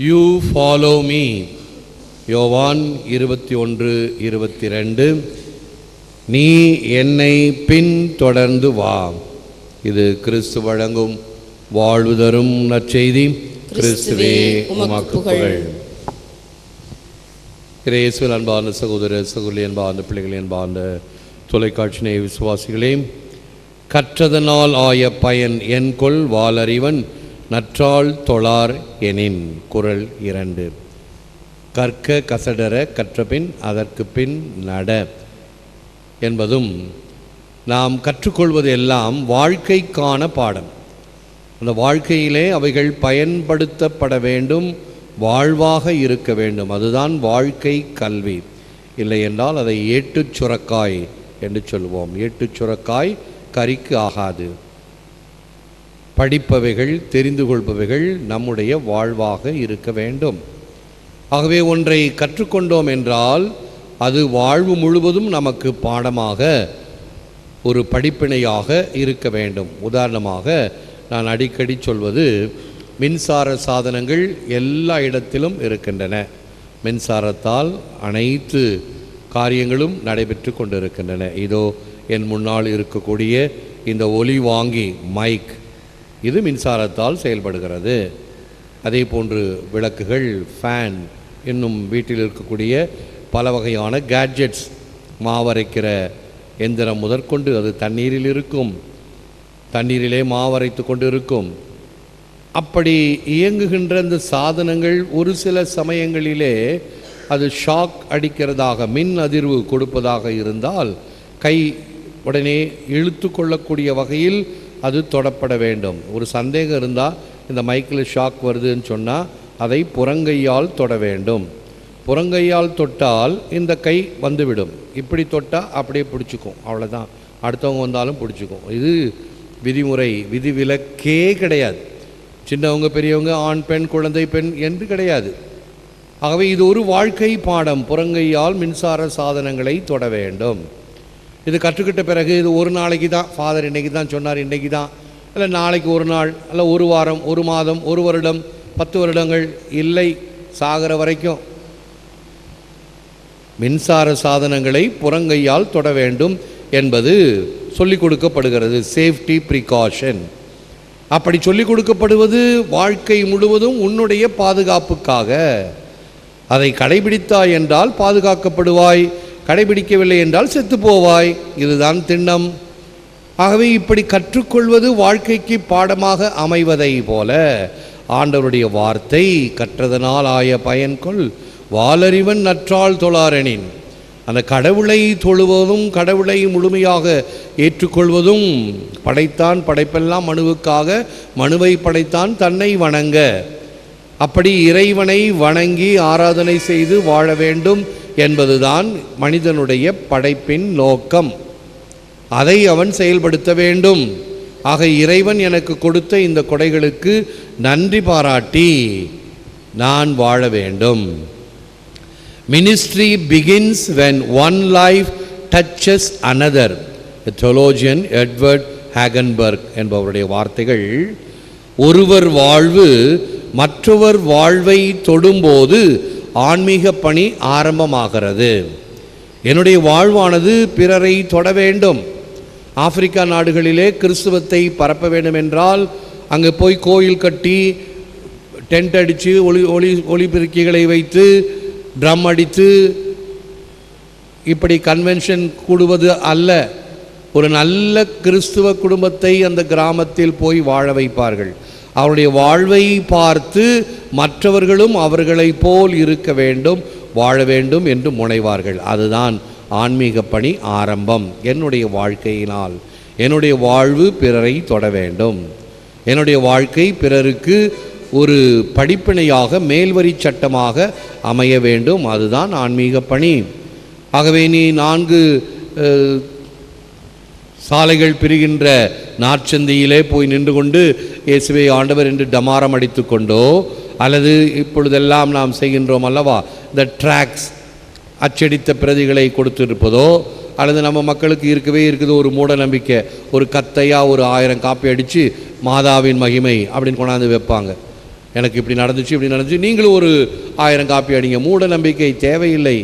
You follow me. யோவான் 21:22. நீ என்னை பின் தொடர்ந்து வா. இது கிறிஸ்து வழங்கும் வாழ்வு தரும் நற்செய்தி. கிறிஸ்துவே உமக்கு புகழ். இயேசுவில் அன்பான சகோதர சகோதரி, அன்பான பிள்ளைகள், அன்பான தொலைக்காட்சி நேய விசுவாசிகளே, கற்றதனால் ஆய பயன் என்கொள் வாலறிவன் நற்றாள் தொழார் எனின். குறள் 2. கற்க கசடர கற்றபின் அதற்கு பின் நட என்பதும், நாம் கற்றுக்கொள்வது எல்லாம் வாழ்க்கைக்கான பாடம். அந்த வாழ்க்கையிலே அவைகள் பயன்படுத்தப்பட வேண்டும், வாழ்வாக இருக்க வேண்டும். அதுதான் வாழ்க்கை கல்வி. இல்லை என்றால் அதை ஏட்டுச் சுரக்காய் என்று சொல்வோம். ஏட்டுச் சுரக்காய் கறிக்கு ஆகாது. படிப்பவைகள், தெரிந்து கொள்பவைகள் நம்முடைய வாழ்வாக இருக்க வேண்டும். ஆகவே ஒன்றை கற்றுக்கொண்டோம் என்றால் அது வாழ்வு முழுவதும் நமக்கு பாடமாக, ஒரு படிப்பினையாக இருக்க வேண்டும். உதாரணமாக நான் அடிக்கடி சொல்வது, மின்சார சாதனங்கள் எல்லா இடத்திலும் இருக்கின்றன. மின்சாரத்தால் அனைத்து காரியங்களும் நடைபெற்று கொண்டிருக்கின்றன. இதோ என் முன்னால் இருக்கக்கூடிய இந்த ஒலி வாங்கி மைக், இது மின்சாரத்தால் செயல்படுகிறது. அதே போன்று விளக்குகள், ஃபேன், இன்னும் வீட்டில் இருக்கக்கூடிய பல வகையான கேட்ஜெட்ஸ், மாவரைக்கிற எந்திரம் முதற்கொண்டு அது தண்ணீரில் இருக்கும், தண்ணீரிலே மாவரைத்து கொண்டு இருக்கும். அப்படி இயங்குகின்ற இந்த சாதனங்கள் ஒரு சில சமயங்களிலே அது ஷாக் அடிக்கிறதாக, மின் அதிர்வு கொடுப்பதாக இருந்தால் கை உடனே இழுத்து கொள்ளக்கூடிய வகையில் அது தொடப்பட வேண்டும். ஒரு சந்தேகம் இருந்தால், இந்த மைக்கில் ஷாக் வருதுன்னு சொன்னால் அதை புறங்கையால் தொட வேண்டும். புறங்கையால் தொட்டால் இந்த கை வந்துவிடும். இப்படி தொட்டால் அப்படியே பிடிச்சிக்கும், அவ்வளோதான். அடுத்தவங்க வந்தாலும் பிடிச்சிக்கும். இது விதிமுறை, விதிவிலக்கே கிடையாது. சின்னவங்க பெரியவங்க, ஆண் பெண், குழந்தை பெண் என்று கிடையாது. ஆகவே இது ஒரு வாழ்க்கை பாடம். புறங்கையால் மின்சார சாதனங்களை தொட வேண்டும். இது கற்றுக்கிட்ட பிறகு இது ஒரு நாளைக்கு தான், ஃபாதர் இன்றைக்கி தான் சொன்னார், இன்றைக்கி தான், இல்லை நாளைக்கு ஒரு நாள், இல்லை ஒரு வாரம், ஒரு மாதம், ஒரு வருடம், 10 வருடங்கள் இல்லை, சாகிற வரைக்கும் மின்சார சாதனங்களை புறங்கையால் தொட வேண்டும் என்பது சொல்லிக் கொடுக்கப்படுகிறது. Safety precaution. அப்படி சொல்லிக் கொடுக்கப்படுவது வாழ்க்கை முழுவதும் உன்னுடைய பாதுகாப்புக்காக. அதை கடைபிடித்தாய் என்றால் பாதுகாக்கப்படுவாய், கடைபிடிக்கவில்லை என்றால் செத்து போவாய். இதுதான் திண்ணம். ஆகவே இப்படி கற்றுக்கொள்வது வாழ்க்கைக்கு பாடமாக அமைவதை போல ஆண்டவருடைய வார்த்தை, கற்றதனால் ஆய பயன்கொள் வாலறிவன் நற்றாள் தொழாரெனின். அந்த கடவுளை தொழுவதும், கடவுளை முழுமையாக ஏற்றுக்கொள்வதும், படைத்தான் படைப்பெல்லாம் மனுவுக்காக, மனுவை படைத்தான் தன்னை வணங்க. அப்படி இறைவனை வணங்கி ஆராதனை செய்து வாழ வேண்டும் என்பதுதான் மனிதனுடைய படைப்பின் நோக்கம். அதை அவன் செயல்படுத்த வேண்டும். ஆக இறைவன் எனக்கு கொடுத்த இந்த கொடைகளுக்கு நன்றி பாராட்டி நான் வாழ வேண்டும். Ministry begins when one life touches another. Theologian Edward Hagenberg என்பவருடைய வார்த்தைகள், ஒருவர் வாழ்வு மற்றவர் வாழ்வை தொடும்போது ஆன்மீக பணி ஆரம்பமாகிறது. என்னுடைய வாழ்வானது பிறரை தொட வேண்டும். ஆப்பிரிக்கா நாடுகளிலே கிறிஸ்துவத்தை பரப்ப வேண்டும் என்றால் அங்கே போய் கோயில் கட்டி, டென்ட் அடித்து, ஒளிபெருக்கிகளை வைத்து, ட்ரம் அடித்து இப்படி கன்வென்ஷன் கூடுவது அல்ல. ஒரு நல்ல கிறிஸ்துவ குடும்பத்தை அந்த கிராமத்தில் போய் வாழ வைப்பார்கள். அவருடைய வாழ்வை பார்த்து மற்றவர்களும் அவர்களை போல் இருக்க வேண்டும், வாழ வேண்டும் என்று முனைவார்கள். அதுதான் ஆன்மீக பணி ஆரம்பம். என்னுடைய வாழ்க்கையினால் என்னுடைய வாழ்வு பிறரை தொட வேண்டும். என்னுடைய வாழ்க்கை பிறருக்கு ஒரு படிப்பினையாக, மேல்வரி சட்டமாக அமைய வேண்டும். அதுதான் ஆன்மீக பணி. ஆகவே நீ 4 சாலைகள் பிரிகின்ற நாற்சந்தியிலே போய் நின்று கொண்டு இயேசுவே ஆண்டவர் என்று டமாரம் அடித்து கொண்டோ, அல்லது இப்பொழுதெல்லாம் நாம் செய்கின்றோம் அல்லவா, இந்த ட்ராக்ஸ் அச்சடித்த பிரதிகளை கொடுத்துருப்பதோ, அல்லது நம்ம மக்களுக்கு இருக்கவே இருக்குது ஒரு மூட நம்பிக்கை, ஒரு கத்தையாக ஒரு 1000 காப்பி அடித்து மாதாவின் மகிமை அப்படின்னு கொண்டாந்து வைப்பாங்க. எனக்கு இப்படி நடந்துச்சு. நீங்களும் ஒரு 1000 காப்பி அடிங்க. மூட நம்பிக்கை தேவையில்லை.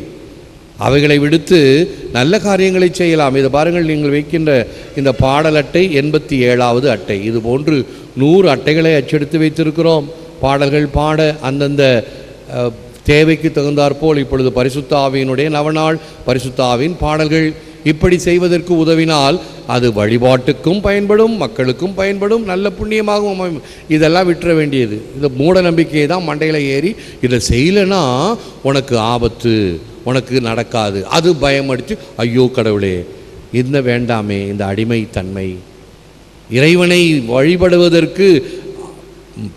அவைகளை விடுத்து நல்ல காரியங்களை செய்யலாம். இதை பாருங்கள், நீங்கள் வைக்கின்ற இந்த பாடல் அட்டை 87வது அட்டை. இது போன்று 100 அட்டைகளை அச்செடுத்து வைத்திருக்கிறோம். பாடல்கள் பாட அந்தந்த தேவைக்கு தகுந்தாற்போல் இப்பொழுது பரிசுத்த ஆவியினுடைய நவநாள், பரிசுத்த ஆவியின் பாடல்கள் இப்படி செய்வதற்கு உதவினால் அது வழிபாட்டுக்கும் பயன்படும், மக்களுக்கும் பயன்படும், நல்ல புண்ணியமாகவும். இதெல்லாம் விட்டுற வேண்டியது. இந்த மூட நம்பிக்கையை தான் மண்டையில் ஏறி இதை செய்யலைன்னா உனக்கு ஆபத்து, உனக்கு நடக்காது, அது பயமடித்து ஐயோ கடவுளே இந்த வேண்டாமே. இந்த அடிமைத்தன்மை, இறைவனை வழிபடுவதற்கு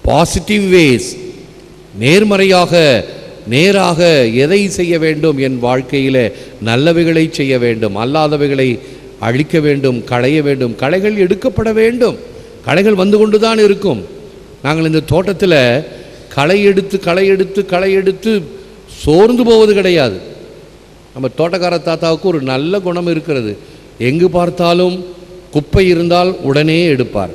பாசிட்டிவ் வேஸ், நேராக எதை செய்ய வேண்டும், என் வாழ்க்கையில் நல்லவைகளை செய்ய வேண்டும், அல்லாதவைகளை அழிக்க வேண்டும், களைய வேண்டும். களைகள் எடுக்கப்பட வேண்டும். களைகள் வந்து கொண்டு தான் இருக்கும். நாங்கள் இந்த தோட்டத்தில் களை எடுத்து சோர்ந்து போவது கிடையாது. நம்ம தோட்டக்கார தாத்தாவுக்கு ஒரு நல்ல குணம் இருக்கிறது. எங்கு பார்த்தாலும் குப்பை இருந்தால் உடனே எடுப்பார்,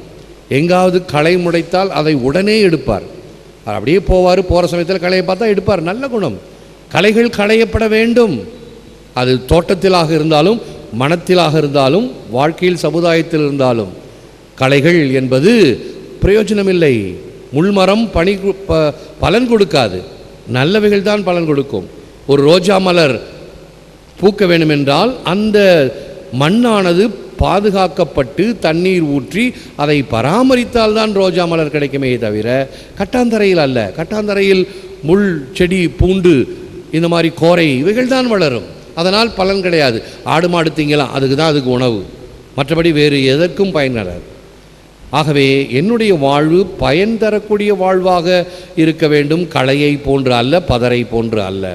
எங்காவது களை முளைத்தால் அதை உடனே எடுப்பார். அப்படியே போவார், போகிற சமயத்தில் களையை பார்த்தா எடுப்பார். நல்ல குணம். களைகள் களையப்பட வேண்டும். அது தோட்டத்திலாக இருந்தாலும், மனத்திலாக இருந்தாலும், வாழ்க்கையில் சமுதாயத்தில் இருந்தாலும். களைகள் என்பது பிரயோஜனமில்லை. முள்மரம் பலன் கொடுக்காது, நல்லவைகள் தான் பலன் கொடுக்கும். ஒரு ரோஜா மலர் பூக்க வேண்டுமென்றால் அந்த மண்ணானது பாதுகாக்கப்பட்டு தண்ணீர் ஊற்றி அதை பராமரித்தால் தான் ரோஜா மலர் கிடைக்குமே தவிர கட்டாந்தரையில் அல்ல. கட்டாந்தரையில் முள், செடி, பூண்டு, இந்த மாதிரி கோரை இவைகள் தான் வளரும். அதனால் பலன் கிடையாது. ஆடு மாடு திங்கலாம், அதுக்கு உணவு, மற்றபடி வேறு எதற்கும் பயன்படாது. ஆகவே என்னுடைய வாழ்வு பயன் தரக்கூடிய வாழ்வாக இருக்க வேண்டும். களையை போன்று அல்ல, பதரை போன்று அல்ல.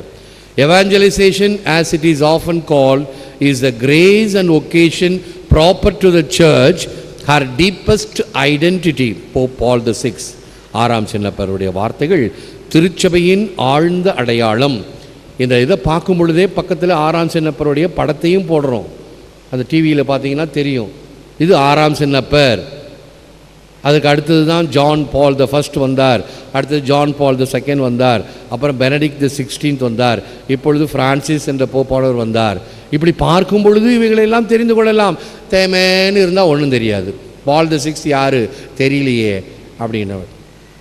Evangelization, as it is often called, is the grace and vocation proper to the church, her deepest identity. Pope Paul VI, 6ஆம் சின்னப்பருடைய வார்த்தைகள், திருச்சபையின் ஆழ்ந்த அடையாளம். இந்த இதை பார்க்கும் பொழுதே பக்கத்தில் 6ஆம் சின்னப்பருடைய படத்தையும் போடுறோம். அந்த டிவியில் பார்த்தீங்கன்னா தெரியும். இது 6ஆம் சின்னப்பர். அதுக்கு அடுத்தது தான் ஜான் பால் த ஃபர்ஸ்ட் வந்தார், அடுத்தது ஜான் பால் த செகண்ட் வந்தார், அப்புறம் பெனடிக்ட் தி 16th வந்தார், இப்பொழுது பிரான்சிஸ் என்ற போப்பாளர் வந்தார். இப்படி பார்க்கும் பொழுது இவைகளெல்லாம் தெரிந்து கொள்ளலாம். தேமேன்னு இருந்தால் ஒன்றும் தெரியாது. பால் த 6 யார் தெரியலையே அப்படின்னவர்.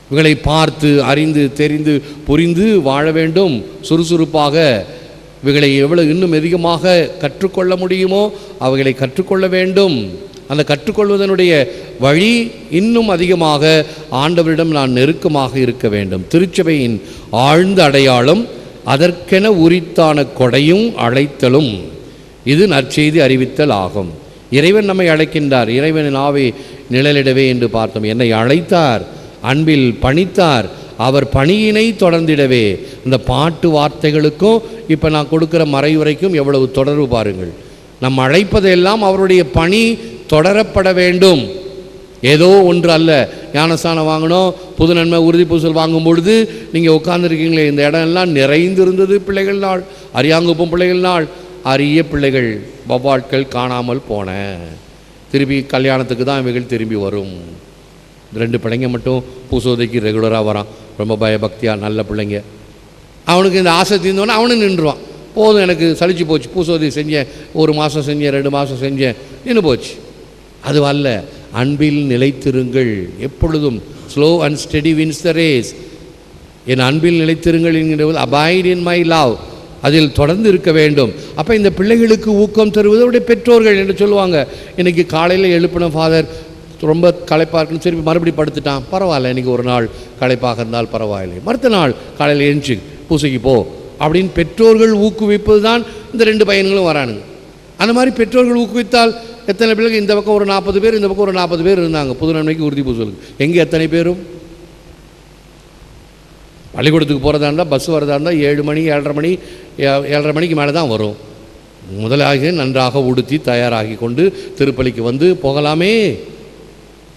இவைகளை பார்த்து அறிந்து தெரிந்து புரிந்து வாழ வேண்டும். சுறுசுறுப்பாக இவைகளை எவ்வளவு இன்னும் அதிகமாக கற்றுக்கொள்ள முடியுமோ அவைகளை கற்றுக்கொள்ள வேண்டும். அந்த கற்றுக்கொள்வதனுடைய வழி இன்னும் அதிகமாக ஆண்டவரிடம் நான் நெருக்கமாக இருக்க வேண்டும். திருச்சபையின் ஆழ்ந்த அடையாளம், அதற்கென உரித்தான கொடையும் அழைத்தலும். இது நற்செய்தி அறிவித்தல் ஆகும். இறைவன் நம்மை அழைக்கின்றார். இறைவனின் ஆவி நிழலிடவே என்று பார்த்தோம். என்னை அழைத்தார், அன்பில் பணித்தார், அவர் பணியினை தொடர்ந்திடவே. இந்த பாட்டு வார்த்தைகளுக்கும் இப்போ நான் கொடுக்குற மறைவுரைக்கும் எவ்வளவு தொடர்பு பாருங்கள். நம் அழைப்பதெல்லாம் அவருடைய பணி தொடரப்பட வேண்டும். ஏதோ ஒன்று அல்ல. ஞானஸ்தானம் வாங்கணும், புது நன்மை உறுதி பூசல் வாங்கும் பொழுது நீங்கள் உட்கார்ந்துருக்கீங்களே, இந்த இடம் எல்லாம் நிறைந்திருந்தது பிள்ளைகள் நாள், அரியாங்குப்பம் பிள்ளைகள் நாள், அரிய பிள்ளைகள் வவ்வாட்கள் காணாமல் போன. திருப்பி கல்யாணத்துக்கு தான் இவைகள் திரும்பி வரும். 2 பிள்ளைங்க மட்டும் பூசோதைக்கு ரெகுலராக வரான், ரொம்ப பயபக்தியாக நல்ல பிள்ளைங்க. அவனுக்கு இந்த ஆசை தீர்ந்தோன்னே அவனு நின்றுவான். போதும், எனக்கு சலிச்சு போச்சு, பூசோதை செஞ்சேன், 1 மாதம் செஞ்சேன், 2 மாதம் செஞ்சேன், நின்று போச்சு. அது அல்ல. அன்பில் நிலைத்திருங்கள் எப்பொழுதும். Slow and steady wins the race. என் அன்பில் நிலைத்திருங்கள் என்கிறது அபாய்ட் இன் மை லவ். அதில் தொடர்ந்து இருக்க வேண்டும். அப்போ இந்த பிள்ளைகளுக்கு ஊக்கம் தருவது அவருடைய பெற்றோர்கள் என்று சொல்லுவாங்க. இன்றைக்கி காலையில் எழுப்பின ஃபாதர் ரொம்ப களைப்பாக இருக்குன்னு சரி மறுபடி படுத்துட்டான், பரவாயில்ல, இன்றைக்கி ஒரு நாள் களைப்பாக இருந்தால் பரவாயில்லை, மறுத்த நாள் காலையில் எழுந்துச்சு பூசைக்கு போ அப்படின்னு பெற்றோர்கள் ஊக்குவிப்பது தான் இந்த 2 பையன்களும் வரானுங்க. அந்த மாதிரி பெற்றோர்கள் ஊக்குவித்தால் எத்தனை பிள்ளைகள், இந்த பக்கம் ஒரு 40 பேர், இந்த பக்கம் ஒரு 40 பேர் இருந்தாங்க புது நன்மைக்கு உறுதி பூசலுக்கு. எங்கே எத்தனை பேரும் பள்ளிக்கூடத்துக்கு போகிறதா இருந்தால், பஸ் வரதா இருந்தால் 7 மணி 7:30 மணிக்கு மேலே தான் வரும். முதலாக நன்றாக உடுத்தி தயாராகி கொண்டு திருப்பலிக்கு வந்து போகலாமே.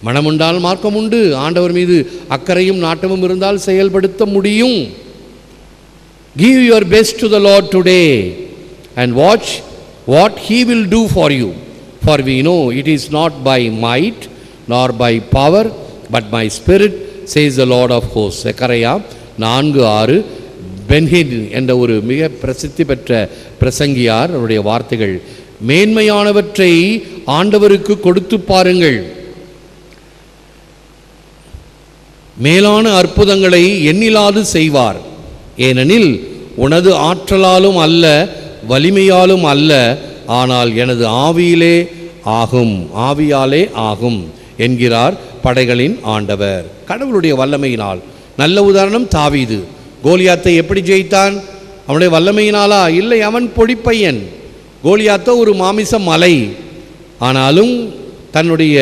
மனமுண்டால் மார்க்கம் உண்டு. ஆண்டவர் மீது அக்கறையும் நாட்டமும் இருந்தால் செயல்படுத்த முடியும். Give your best to the Lord today and watch what He will do for you. For we know it is not by might nor by power but by Spirit, says the Lord of hosts. செக்கரையா 4:6. பென்ஹின் என்ற ஒரு மிக பிரசித்தி பெற்ற பிரசங்கியார் அவருடைய வார்த்தைகள், மேன்மையானவற்றை ஆண்டவருக்கு கொடுத்து பாருங்கள், மேலான அற்புதங்களை எண்ணிலாது செய்வார். ஏனெனில் உனது ஆற்றலாலும் அல்ல, வலிமையாலும் அல்ல, ஆனால் எனது ஆவியாலே ஆகும் என்கிறார் படைகளின் ஆண்டவர். கடவுளுடைய வல்லமையினால். நல்ல உதாரணம் தாவீது. கோலியாத்தை எப்படி ஜெயித்தான்? அவனுடைய வல்லமையினாலா? இல்லை, அவன் பொடிப்பையன். கோலியாத்தோ ஒரு மாமிச மலை. ஆனாலும் தன்னுடைய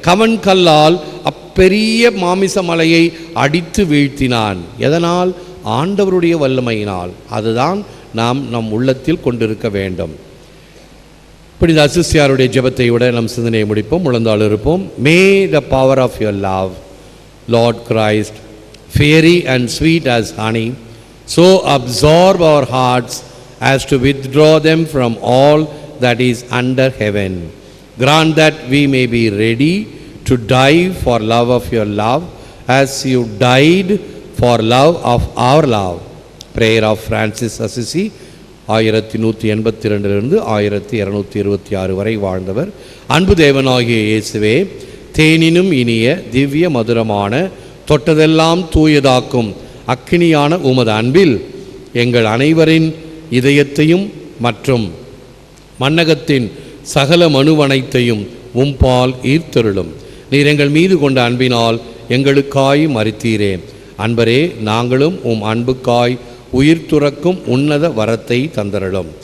கவன் கல்லால் அப்பெரிய மாமிச மலையை அடித்து வீழ்த்தினான். எதனால்? ஆண்டவருடைய வல்லமையினால். அதுதான் நாம் நம் உள்ளத்தில் கொண்டிருக்க வேண்டும். புனித அசிஸ்யாருடைய ஜெபத்தை விட நம் சிந்தனையை முடிப்போம். முழந்தாள் இருப்போம். May the power of your love, Lord Christ, fiery and sweet as honey, so absorb our hearts as to withdraw them from all that is under heaven. Grant that we may be ready to die for love of your love, as you died for love of our love. Prayer of Francis Assisi, 1182 1226 வரை வாழ்ந்தவர். அன்பு தேவனாகிய இயேசுவே, தேனினும் இனிய திவ்ய மதுரமான தொட்டதெல்லாம் தூயதாக்கும் அக்கினியான உமது அன்பில் எங்கள் அனைவரின் இதயத்தையும் மற்றும் மன்னகத்தின் சகல மனுவனைத்தையும் உம்பால் ஈர்த்தருளும். நீர் எங்கள் மீது கொண்ட அன்பினால் எங்களுக்காய் மரித்தீரே. அன்பரே, நாங்களும் உம் அன்புக்காய் உயிர் துறக்கும் உன்னத வரத்தை தந்தருளும்.